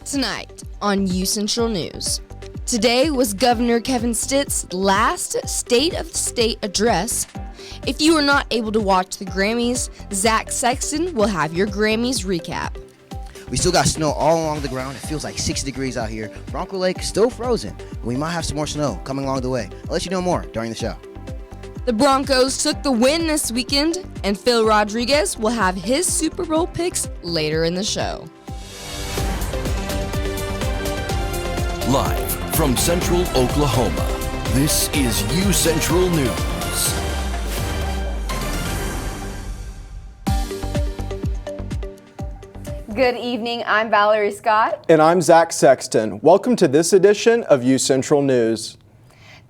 Tonight on UCentral News. Today was Governor Kevin Stitt's last State of the State address. If you were not able to watch the Grammys, Zach Sexton will have your Grammys recap. We still got snow all along the ground. It feels like 60 degrees out here. Bronco Lake still frozen, but we might have some more snow coming along the way. I'll let you know more during the show. The Broncos took the win this weekend, and Phil Rodriguez will have his Super Bowl picks later in the show. Live from Central Oklahoma, this is UCentral News. Good evening, I'm Valerie Scott. And I'm Zach Sexton. Welcome to this edition of UCentral News.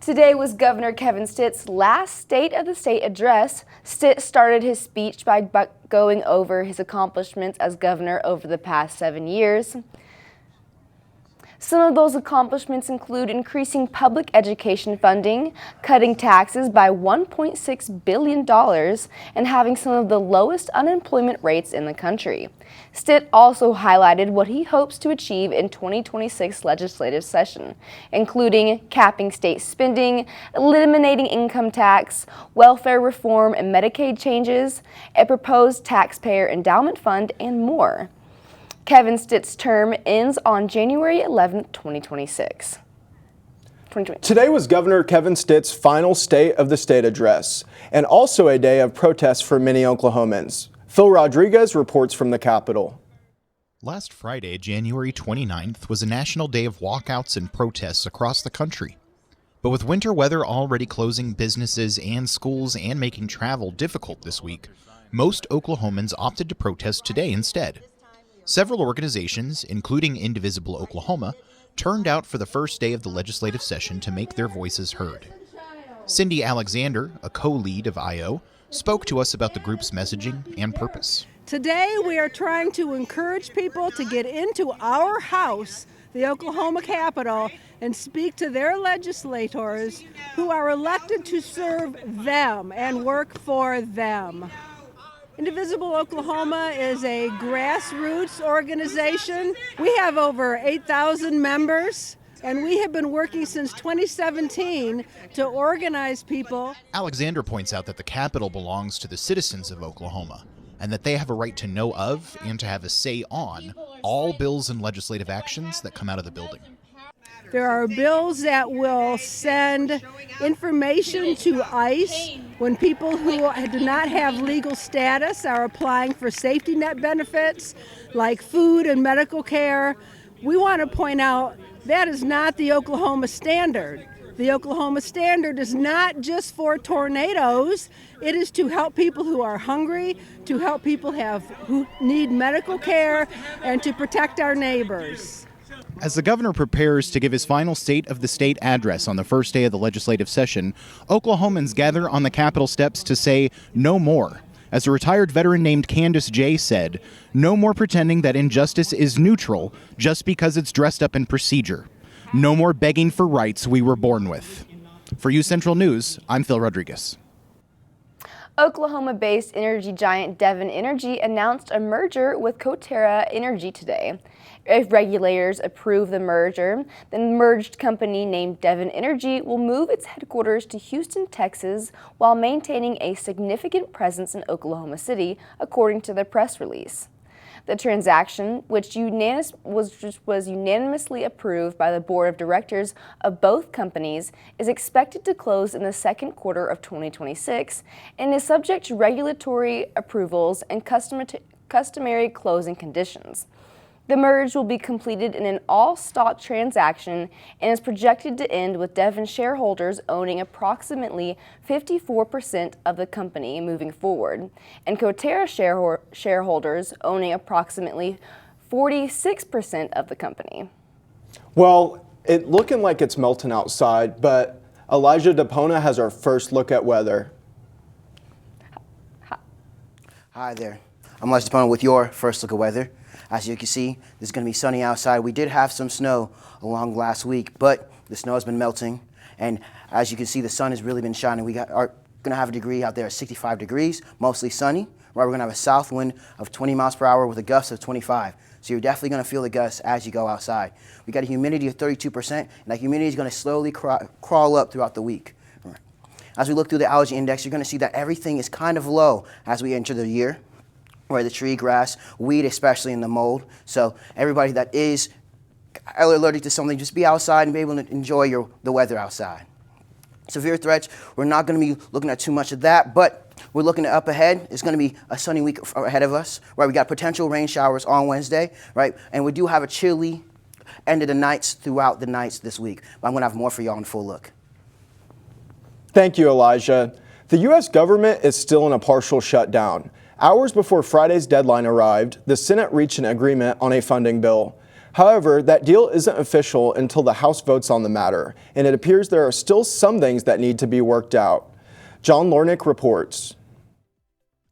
Today was Governor Kevin Stitt's last State of the State address. Stitt started his speech by going over his accomplishments as governor over the past 7 years. Some of those accomplishments include increasing public education funding, cutting taxes by $1.6 billion, and having some of the lowest unemployment rates in the country. Stitt also highlighted what he hopes to achieve in 2026 legislative session, including capping state spending, eliminating income tax, welfare reform and Medicaid changes, a proposed taxpayer endowment fund, and more. Kevin Stitt's term ends on January 11, 2026. Today was Governor Kevin Stitt's final State of the State address, and also a day of protest for many Oklahomans. Phil Rodriguez reports from the Capitol. Last Friday, January 29th, was a national day of walkouts and protests across the country. But with winter weather already closing businesses and schools and making travel difficult this week, most Oklahomans opted to protest today instead. Several organizations, including Indivisible Oklahoma, turned out for the first day of the legislative session to make their voices heard. Cindy Alexander, a co-lead of IO, spoke to us about the group's messaging and purpose. Today we are trying to encourage people to get into our house, the Oklahoma Capitol, and speak to their legislators who are elected to serve them and work for them. Indivisible Oklahoma is a grassroots organization. We have over 8,000 members, and we have been working since 2017 to organize people. Alexander points out that the Capitol belongs to the citizens of Oklahoma, and that they have a right to know of and to have a say on all bills and legislative actions that come out of the building. There are bills that will send information to ICE when people who do not have legal status are applying for safety net benefits like food and medical care. We want to point out that is not the Oklahoma standard. The Oklahoma standard is not just for tornadoes. It is to help people who are hungry, to help people who need medical care, and to protect our neighbors. As the governor prepares to give his final State of the State address on the first day of the legislative session, Oklahomans gather on the Capitol steps to say no more. As a retired veteran named Candace J. said, no more pretending that injustice is neutral just because it's dressed up in procedure. No more begging for rights we were born with. For UCentral News, I'm Phil Rodriguez. Oklahoma-based energy giant Devon Energy announced a merger with Coterra Energy today. If regulators approve the merger, the merged company named Devon Energy will move its headquarters to Houston, Texas, while maintaining a significant presence in Oklahoma City, according to the press release. The transaction, which was unanimously approved by the board of directors of both companies, is expected to close in the second quarter of 2026 and is subject to regulatory approvals and customary closing conditions. The merge will be completed in an all-stock transaction and is projected to end with Devon shareholders owning approximately 54% of the company moving forward, and Coterra shareholders owning approximately 46% of the company. Well, it's looking like it's melting outside, but Elijah DePona has our first look at weather. Hi there. I'm Elijah DePona with your first look at weather. As you can see, it's going to be sunny outside. We did have some snow along last week, but the snow has been melting. And as you can see, the sun has really been shining. We are going to have a degree out there at 65 degrees, mostly sunny. Right, we're going to have a south wind of 20 miles per hour with a gust of 25. So you're definitely going to feel the gusts as you go outside. We got a humidity of 32%, and that humidity is going to slowly crawl up throughout the week. As we look through the allergy index, you're going to see that everything is kind of low as we enter the year, where the tree, grass, weed, especially in the mold. So everybody that is allergic to something, just be outside and be able to enjoy the weather outside. Severe threats, we're not going to be looking at too much of that, but we're looking up ahead. It's going to be a sunny week ahead of us, right? We got potential rain showers on Wednesday, right? And we do have a chilly end of the nights throughout the nights this week. But I'm going to have more for y'all in full look. Thank you, Elijah. The U.S. government is still in a partial shutdown. Hours before Friday's deadline arrived, the Senate reached an agreement on a funding bill. However, that deal isn't official until the House votes on the matter, and it appears there are still some things that need to be worked out. John Lornick reports.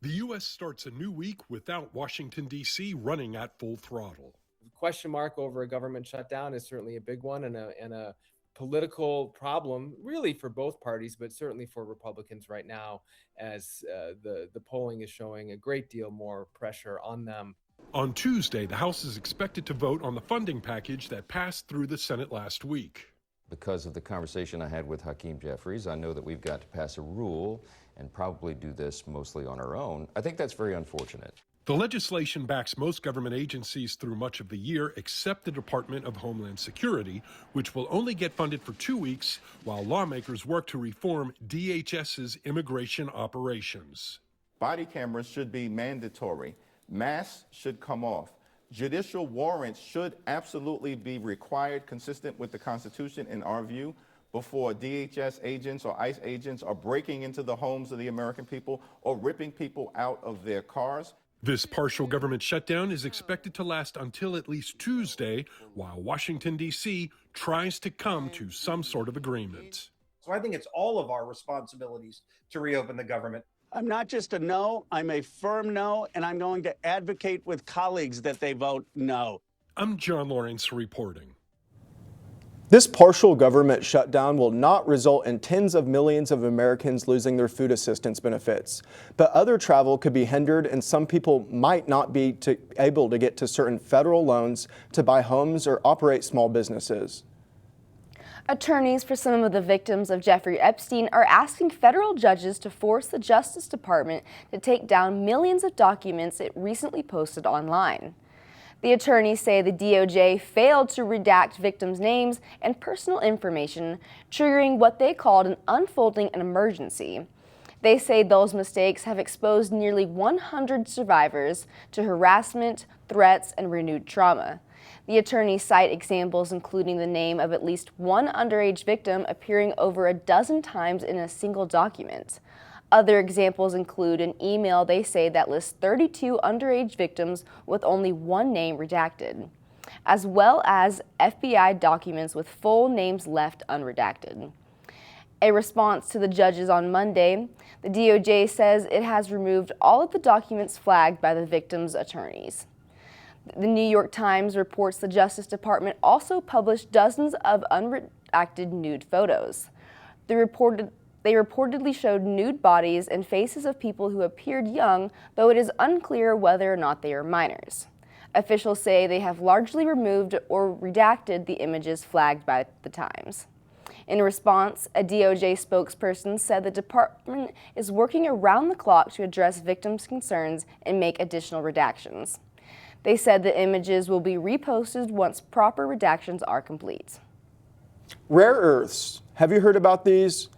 The U.S. starts a new week without Washington, D.C. running at full throttle. The question mark over a government shutdown is certainly a big one and a political problem, really for both parties, but certainly for Republicans right now, as the polling is showing a great deal more pressure on them. On Tuesday, the House is expected to vote on the funding package that passed through the Senate last week. Because of the conversation I had with Hakeem Jeffries, I know that we've got to pass a rule and probably do this mostly on our own. I think that's very unfortunate. The legislation backs most government agencies through much of the year, except the Department of Homeland Security, which will only get funded for 2 weeks while lawmakers work to reform DHS's immigration operations. Body cameras should be mandatory. Masks should come off. Judicial warrants should absolutely be required, consistent with the Constitution in our view, before DHS agents or ICE agents are breaking into the homes of the American people or ripping people out of their cars. This partial government shutdown is expected to last until at least Tuesday, while Washington, D.C. tries to come to some sort of agreement. So I think it's all of our responsibilities to reopen the government. I'm not just a no, I'm a firm no, and I'm going to advocate with colleagues that they vote no. I'm John Lawrence reporting. This partial government shutdown will not result in tens of millions of Americans losing their food assistance benefits, but other travel could be hindered, and some people might not be able to get to certain federal loans to buy homes or operate small businesses. Attorneys for some of the victims of Jeffrey Epstein are asking federal judges to force the Justice Department to take down millions of documents it recently posted online. The attorneys say the DOJ failed to redact victims' names and personal information, triggering what they called an unfolding emergency. They say those mistakes have exposed nearly 100 survivors to harassment, threats, and renewed trauma. The attorneys cite examples including the name of at least one underage victim appearing over a dozen times in a single document. Other examples include an email they say that lists 32 underage victims with only one name redacted, as well as FBI documents with full names left unredacted. A response to the judges on Monday, the DOJ says it has removed all of the documents flagged by the victims' attorneys. The New York Times reports the Justice Department also published dozens of unredacted nude photos. They reportedly showed nude bodies and faces of people who appeared young, though it is unclear whether or not they are minors. Officials say they have largely removed or redacted the images flagged by the Times. In response, a DOJ spokesperson said the department is working around the clock to address victims' concerns and make additional redactions. They said the images will be reposted once proper redactions are complete. Rare earths. Have you heard about these?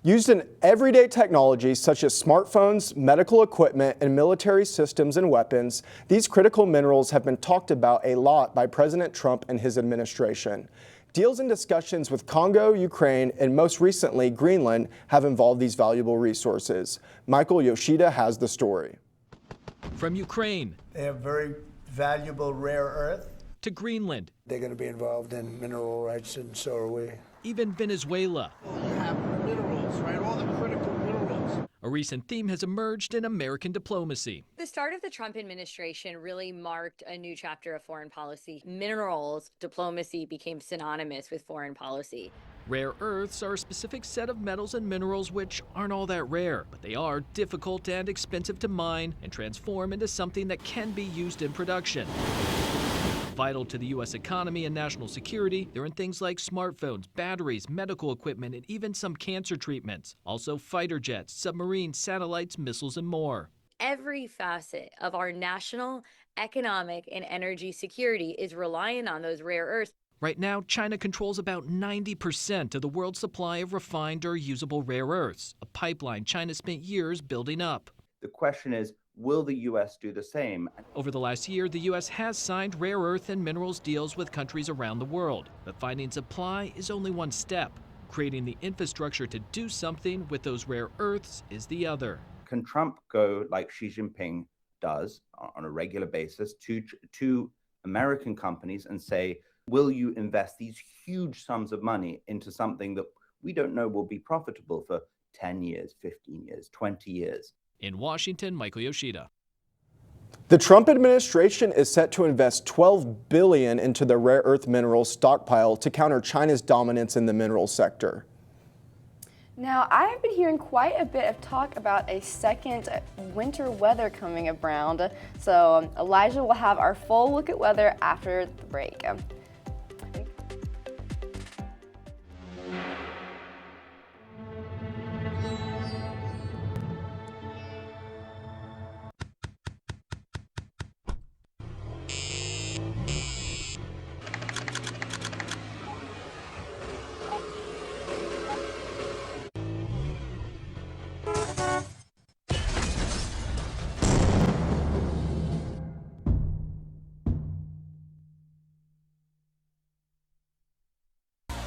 Used in everyday technology such as smartphones, medical equipment, and military systems and weapons, these critical minerals have been talked about a lot by President Trump and his administration. Deals and discussions with Congo, Ukraine, and most recently Greenland have involved these valuable resources. Michael Yoshida has the story. From Ukraine. They have very valuable rare earth. To Greenland. They're going to be involved in mineral rights, and so are we. Even Venezuela. You have minerals, right? All the critical minerals. A recent theme has emerged in American diplomacy. The start of the Trump administration really marked a new chapter of foreign policy. Minerals diplomacy became synonymous with foreign policy. Rare earths are a specific set of metals and minerals which aren't all that rare, but they are difficult and expensive to mine and transform into something that can be used in production. Vital to the U.S. economy and national security, they're in things like smartphones, batteries, medical equipment, and even some cancer treatments. Also fighter jets, submarines, satellites, missiles, and more. Every facet of our national, economic, and energy security is reliant on those rare earths. Right now, China controls about 90% of the world's supply of refined or usable rare earths, a pipeline China spent years building up. The question is, will the U.S. do the same? Over the last year, the U.S. has signed rare earth and minerals deals with countries around the world. But finding supply is only one step. Creating the infrastructure to do something with those rare earths is the other. Can Trump go like Xi Jinping does on a regular basis to American companies and say, will you invest these huge sums of money into something that we don't know will be profitable for 10 years, 15 years, 20 years? In Washington, Michael Yoshida. The Trump administration is set to invest $12 billion into the rare earth minerals stockpile to counter China's dominance in the mineral sector. Now, I have been hearing quite a bit of talk about a second winter weather coming around. So Elijah will have our full look at weather after the break.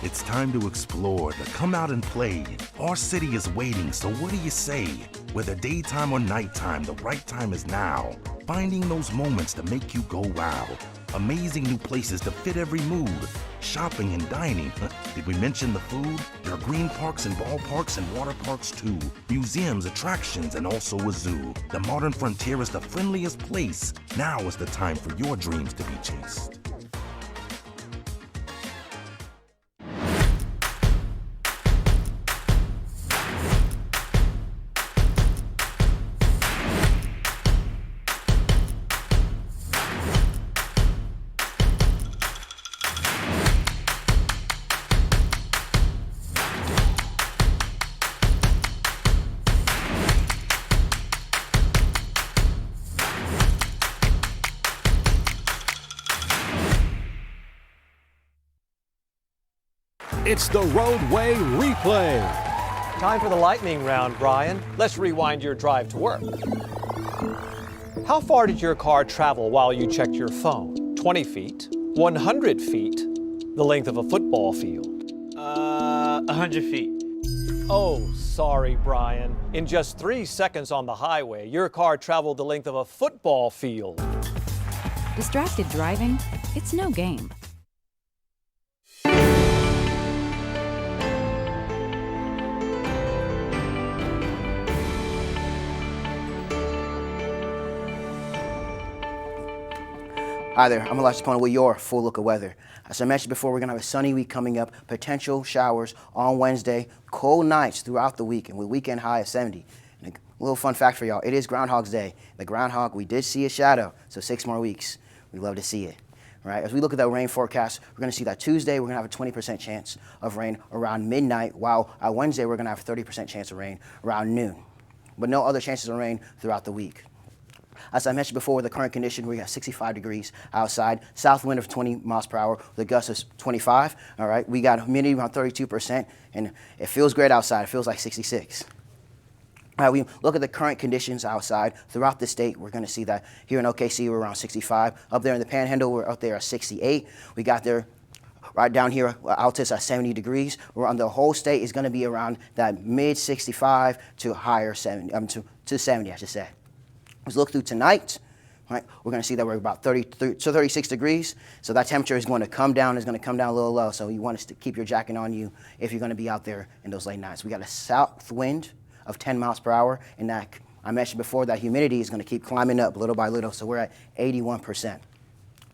It's time to explore, to come out and play. Our city is waiting, so what do you say? Whether daytime or nighttime, the right time is now. Finding those moments to make you go wow. Amazing new places to fit every mood. Shopping and dining. Did we mention the food? There are green parks and ballparks and water parks too. Museums, attractions, and also a zoo. The modern frontier is the friendliest place. Now is the time for your dreams to be chased. It's the Roadway Replay. Time for the lightning round, Brian. Let's rewind your drive to work. How far did your car travel while you checked your phone? 20 feet, 100 feet, the length of a football field? 100 feet. Oh, sorry, Brian. In just 3 seconds on the highway, your car traveled the length of a football field. Distracted driving? It's no game. Hi there, I'm Elijah with your full look of weather. As I mentioned before, we're going to have a sunny week coming up, potential showers on Wednesday, cold nights throughout the week, and with weekend high of 70. And a little fun fact for y'all, it is Groundhog's Day. The groundhog, we did see a shadow, so 6 more weeks. We'd love to see it. Right? As we look at that rain forecast, we're going to see that Tuesday, we're going to have a 20% chance of rain around midnight, while on Wednesday, we're going to have a 30% chance of rain around noon. But no other chances of rain throughout the week. As I mentioned before, the current condition, we got 65 degrees outside, south wind of 20 miles per hour, the gust is 25, all right? We got humidity around 32%, and it feels great outside. It feels like 66. All right, we look at the current conditions outside throughout the state. We're going to see that here in OKC, we're around 65. Up there in the Panhandle, we're up there at 68. We got there right down here, Altus at 70 degrees. We're on the whole state is going to be around that mid 65 to higher 70, to 70, I should say. Let's look through tonight, right? We're going to see that we're about 36 degrees. So that temperature is going to come down. It's going to come down a little low. So you want to keep your jacket on you if you're going to be out there in those late nights. We got a south wind of 10 miles per hour, and that I mentioned before that humidity is going to keep climbing up little by little, so we're at 81%. As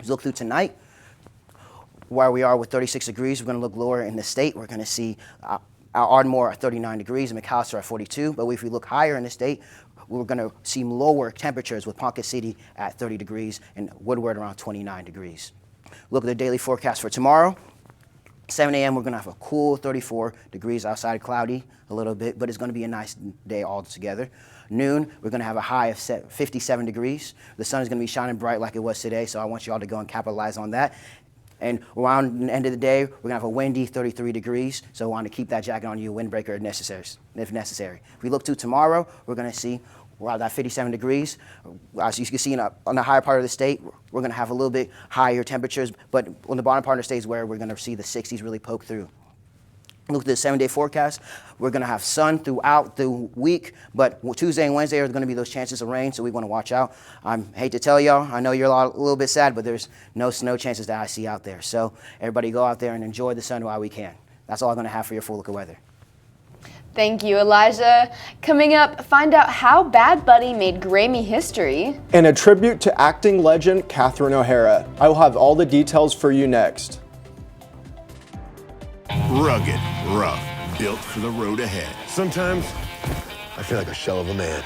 we look through tonight, where we are with 36 degrees, we're going to look lower in the state. We're going to see Ardmore at 39 degrees and McAllister at 42, but if we look higher in the state, we're going to see lower temperatures with Ponca City at 30 degrees and Woodward around 29 degrees. Look at the daily forecast for tomorrow. 7 a.m. we're going to have a cool 34 degrees outside, cloudy a little bit, but it's going to be a nice day altogether. Noon, we're going to have a high of 57 degrees. The sun is going to be shining bright like it was today, so I want you all to go and capitalize on that. And around the end of the day, we're going to have a windy 33 degrees, so I want to keep that jacket on you, windbreaker if necessary. If we look to tomorrow, we're going to see we're at 57 degrees. As you can see on the higher part of the state, we're going to have a little bit higher temperatures, but on the bottom part of the state is where we're going to see the 60s really poke through. Look at the 7-day forecast. We're going to have sun throughout the week, but Tuesday and Wednesday are going to be those chances of rain, so we want to watch out. I hate to tell y'all, I know you're a little bit sad, but there's no snow chances that I see out there. So everybody go out there and enjoy the sun while we can. That's all I'm going to have for your full look of weather. Thank you, Elijah. Coming up, find out how Bad Bunny made Grammy history. And a tribute to acting legend Catherine O'Hara. I will have all the details for you next. Rugged, rough, built for the road ahead. Sometimes I feel like a shell of a man.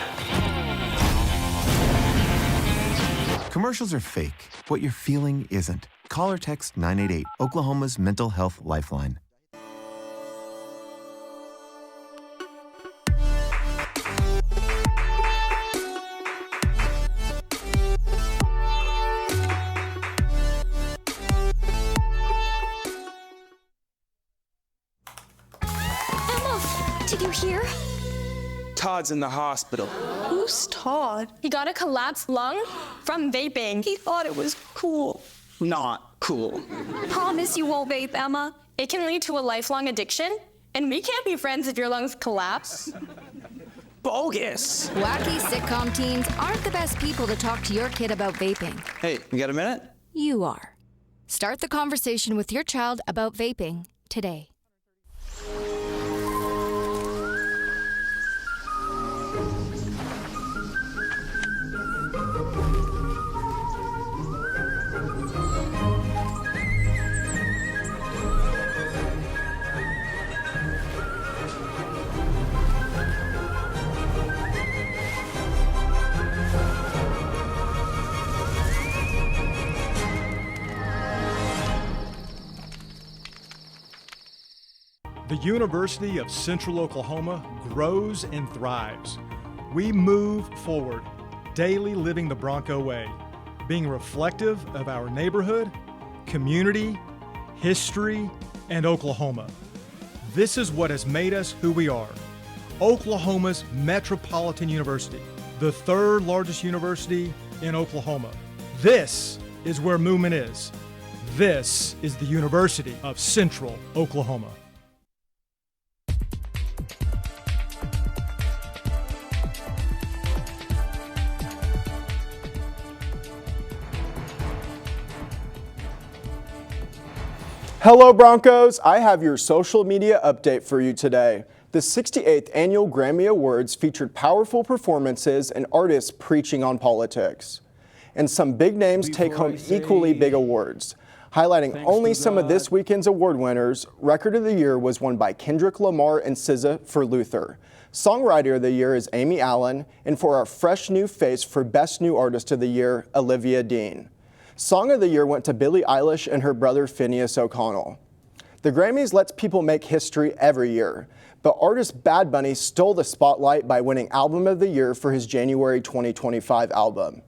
Commercials are fake. What you're feeling isn't. Call or text 988, Oklahoma's mental health lifeline. Did you hear? Todd's in the hospital. Who's Todd? He got a collapsed lung from vaping. He thought it was cool. Not cool. Promise you won't vape, Emma. It can lead to a lifelong addiction, and we can't be friends if your lungs collapse. Bogus. Wacky sitcom teens aren't the best people to talk to your kid about vaping. Hey, you got a minute? You are. Start the conversation with your child about vaping today. The University of Central Oklahoma grows and thrives. We move forward, daily living the Bronco way, being reflective of our neighborhood, community, history, and Oklahoma. This is what has made us who we are. Oklahoma's Metropolitan University, the third largest university in Oklahoma. This is where movement is. This is the University of Central Oklahoma. Hello Broncos, I have your social media update for you today. The 68th Annual Grammy Awards featured powerful performances and artists preaching on politics. And some big names take home equally big awards. Highlighting only some of this weekend's award winners, Record of the Year was won by Kendrick Lamar and SZA for Luther. Songwriter of the Year is Amy Allen, and for our fresh new face for Best New Artist of the Year, Olivia Dean. Song of the Year went to Billie Eilish and her brother Phineas O'Connell. The Grammys lets people make history every year, but artist Bad Bunny stole the spotlight by winning Album of the Year for his January 2025 album.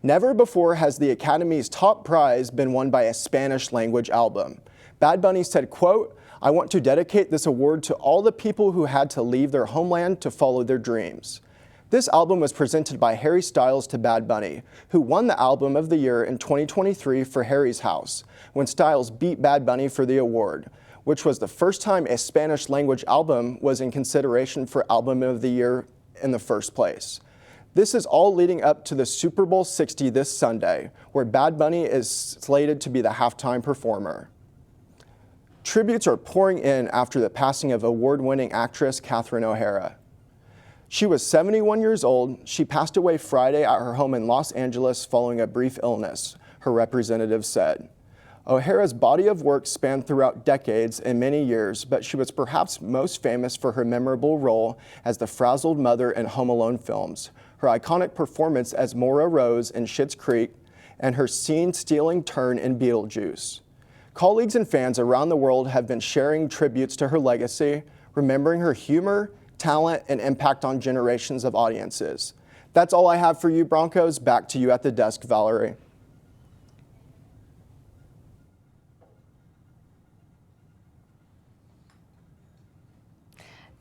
Never before has the Academy's top prize been won by a Spanish language album. Bad Bunny said, quote, "I want to dedicate this award to all the people who had to leave their homeland to follow their dreams." This album was presented by Harry Styles to Bad Bunny, who won the Album of the Year in 2023 for Harry's House, when Styles beat Bad Bunny for the award, which was the first time a Spanish language album was in consideration for Album of the Year in the first place. This is all leading up to the Super Bowl 60 this Sunday, where Bad Bunny is slated to be the halftime performer. Tributes are pouring in after the passing of award-winning actress Catherine O'Hara. She was 71 years old. She passed away Friday at her home in Los Angeles following a brief illness, her representative said. O'Hara's body of work spanned throughout decades and many years, but she was perhaps most famous for her memorable role as the frazzled mother in Home Alone films, her iconic performance as Maura Rose in Schitt's Creek, and her scene-stealing turn in Beetlejuice. Colleagues and fans around the world have been sharing tributes to her legacy, remembering her humor, talent, and impact on generations of audiences. That's all I have for you, Broncos. Back to you at the desk, Valerie.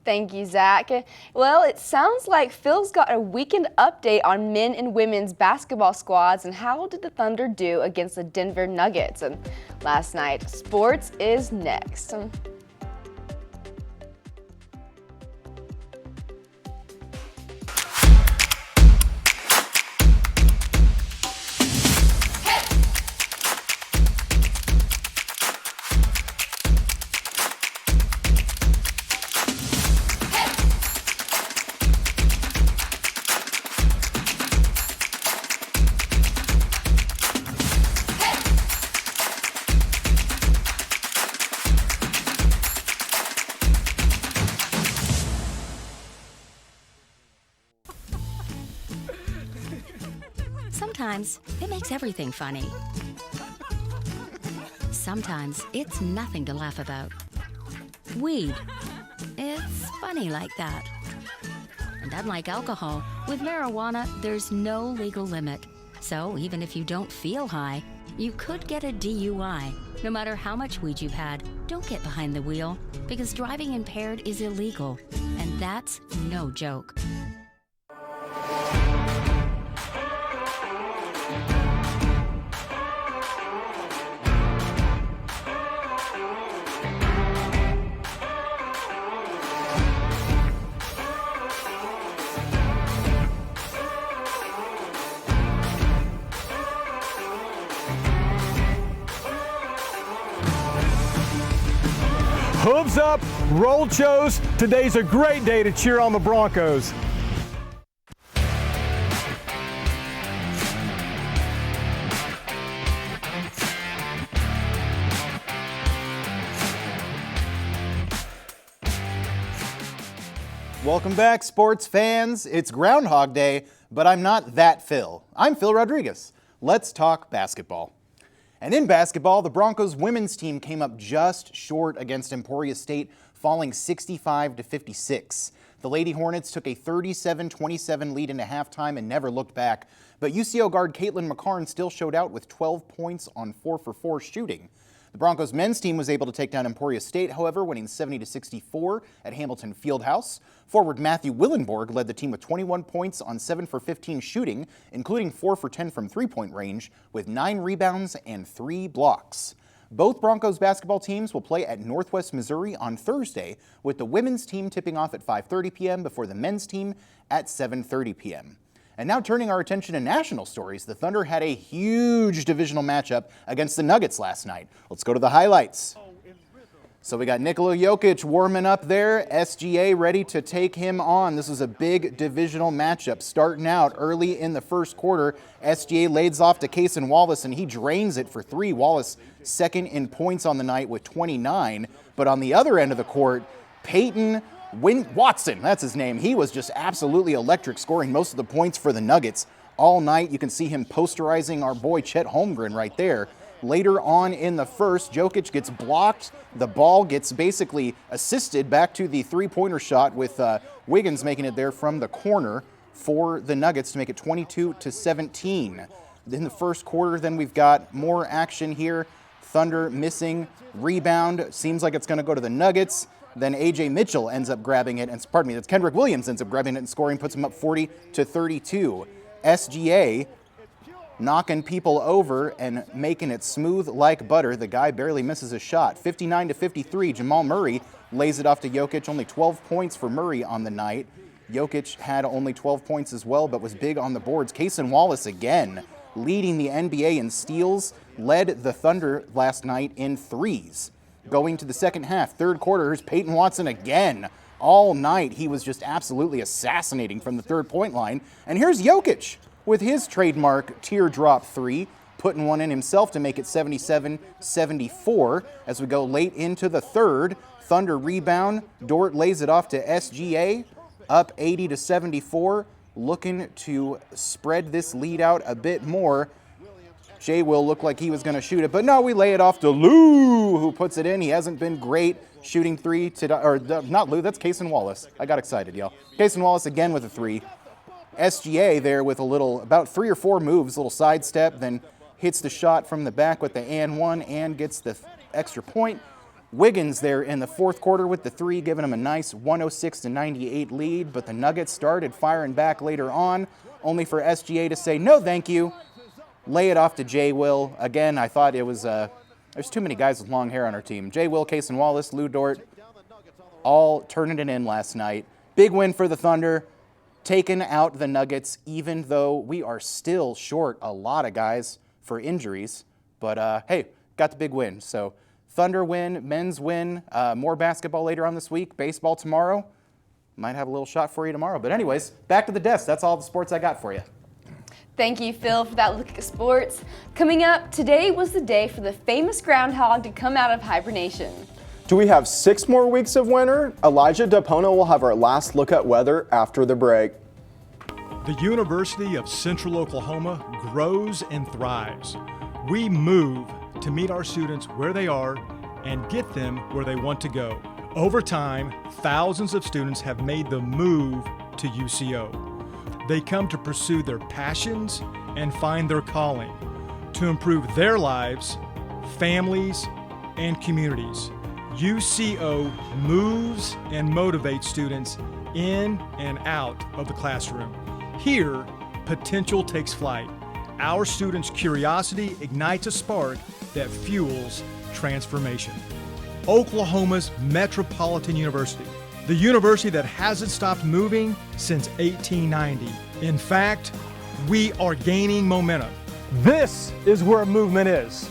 Thank you, Zach. Well, it sounds like Phil's got a weekend update on men and women's basketball squads and how did the Thunder do against the Denver Nuggets last night. Sports is next. Sometimes it makes everything funny. Sometimes it's nothing to laugh about. Weed. It's funny like that. And unlike alcohol, with marijuana, there's no legal limit. So even if you don't feel high, you could get a DUI. No matter how much weed you've had, don't get behind the wheel, because driving impaired is illegal. And that's no joke. Hooves up, roll Chos. Today's a great day to cheer on the Broncos. Welcome back, sports fans. It's Groundhog Day, but I'm not that Phil. I'm Phil Rodriguez. Let's talk basketball. And in basketball, the Broncos women's team came up just short against Emporia State, falling 65-56. The Lady Hornets took a 37-27 lead into halftime and never looked back. But UCO guard Caitlin McCarn still showed out with 12 points on 4-for-4 shooting. The Broncos men's team was able to take down Emporia State, however, winning 70-64 at Hamilton Fieldhouse. Forward Matthew Willenborg led the team with 21 points on 7-for-15 shooting, including 4-for-10 from three-point range, with 9 rebounds and 3 blocks. Both Broncos basketball teams will play at Northwest Missouri on Thursday, with the women's team tipping off at 5:30 p.m. before the men's team at 7:30 p.m. And now turning our attention to national stories, the Thunder had a huge divisional matchup against the Nuggets last night. Let's go to the highlights. So we got Nikola Jokic warming up there, SGA ready to take him on. This was a big divisional matchup. Starting out early in the first quarter, SGA lays off to Cason Wallace and he drains it for 3. Wallace second in points on the night with 29. But on the other end of the court, Peyton Watson, that's his name. He was just absolutely electric, scoring most of the points for the Nuggets all night. You can see him posterizing our boy Chet Holmgren right there. Later on in the first, Jokic gets blocked. The ball gets basically assisted back to the three-pointer shot with Wiggins making it there from the corner for the Nuggets to make it 22-17. In the first quarter, then we've got more action here. Thunder missing, rebound. Seems like it's going to go to the Nuggets. Then A.J. Mitchell ends up grabbing it, and pardon me, that's Kendrick Williams ends up grabbing it and scoring, puts him up 40-32. SGA knocking people over and making it smooth like butter. The guy barely misses a shot. 59-53, Jamal Murray lays it off to Jokic. Only 12 points for Murray on the night. Jokic had only 12 points as well, but was big on the boards. Cason Wallace again, leading the NBA in steals, led the Thunder last night in threes. Going to the second half, third quarter, here's Peyton Watson again. all night. He was just absolutely assassinating from the 3rd-point line. And here's Jokic with his trademark teardrop three, putting one in himself to make it 77-74. As we go late into the 3rd, Thunder rebound. Dort lays it off to SGA, up 80-74, looking to spread this lead out a bit more. Jay Will looked like he was going to shoot it, but no, we lay it off to Lou, who puts it in. He hasn't been great shooting three today, or not Lou, that's Cason Wallace. I got excited, y'all. Cason Wallace again with a three. SGA there with a little, about 3 or 4 moves, little sidestep, then hits the shot from the back with the and one and gets the extra point. Wiggins there in the 4th quarter with the three, giving him a nice 106-98 lead, but the Nuggets started firing back later on, only for SGA to say, no thank you. Lay it off to Jay Will. Again, I thought it was, there's too many guys with long hair on our team. Jay Will, Cason Wallace, Lou Dort, all turning it in last night. Big win for the Thunder, taking out the Nuggets, even though we are still short a lot of guys for injuries. But hey, got the big win. So Thunder win, men's win, more basketball later on this week, baseball tomorrow. Might have a little shot for you tomorrow. But anyways, back to the desk. That's all the sports I got for you. Thank you, Phil, for that look at sports. Coming up, today was the day for the famous groundhog to come out of hibernation. Do we have 6 more weeks of winter? Elijah DePona will have our last look at weather after the break. The University of Central Oklahoma grows and thrives. We move to meet our students where they are and get them where they want to go. Over time, thousands of students have made the move to UCO. They come to pursue their passions and find their calling, to improve their lives, families, and communities. UCO moves and motivates students in and out of the classroom. Here, potential takes flight. Our students' curiosity ignites a spark that fuels transformation. Oklahoma's Metropolitan University, the university that hasn't stopped moving since 1890. In fact, we are gaining momentum. This is where movement is.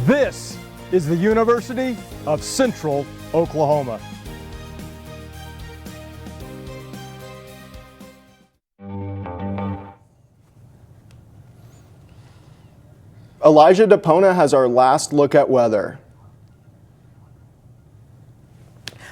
This is the University of Central Oklahoma. Elijah DePona has our last look at weather.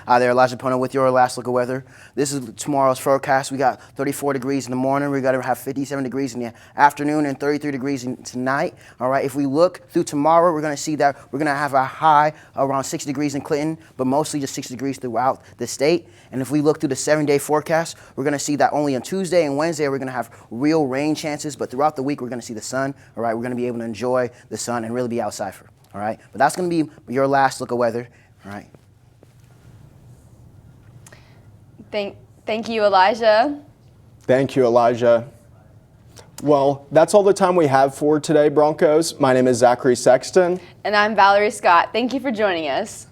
Hi there, Elijah DePona with your last look at weather. This is tomorrow's forecast. We got 34 degrees in the morning. We're going to have 57 degrees in the afternoon and 33 degrees tonight. All right, if we look through tomorrow, we're going to see that we're going to have a high around 60 degrees in Clinton, but mostly just 60 degrees throughout the state. And if we look through the 7-day forecast, we're going to see that only on Tuesday and Wednesday we're going to have real rain chances, but throughout the week we're going to see the sun. All right, we're going to be able to enjoy the sun and really be outside for. All right, but that's going to be your last look at weather. All right. Thank you, Elijah. Thank you, Elijah. Well, that's all the time we have for today, Broncos. My name is Zachary Sexton. And I'm Valerie Scott. Thank you for joining us.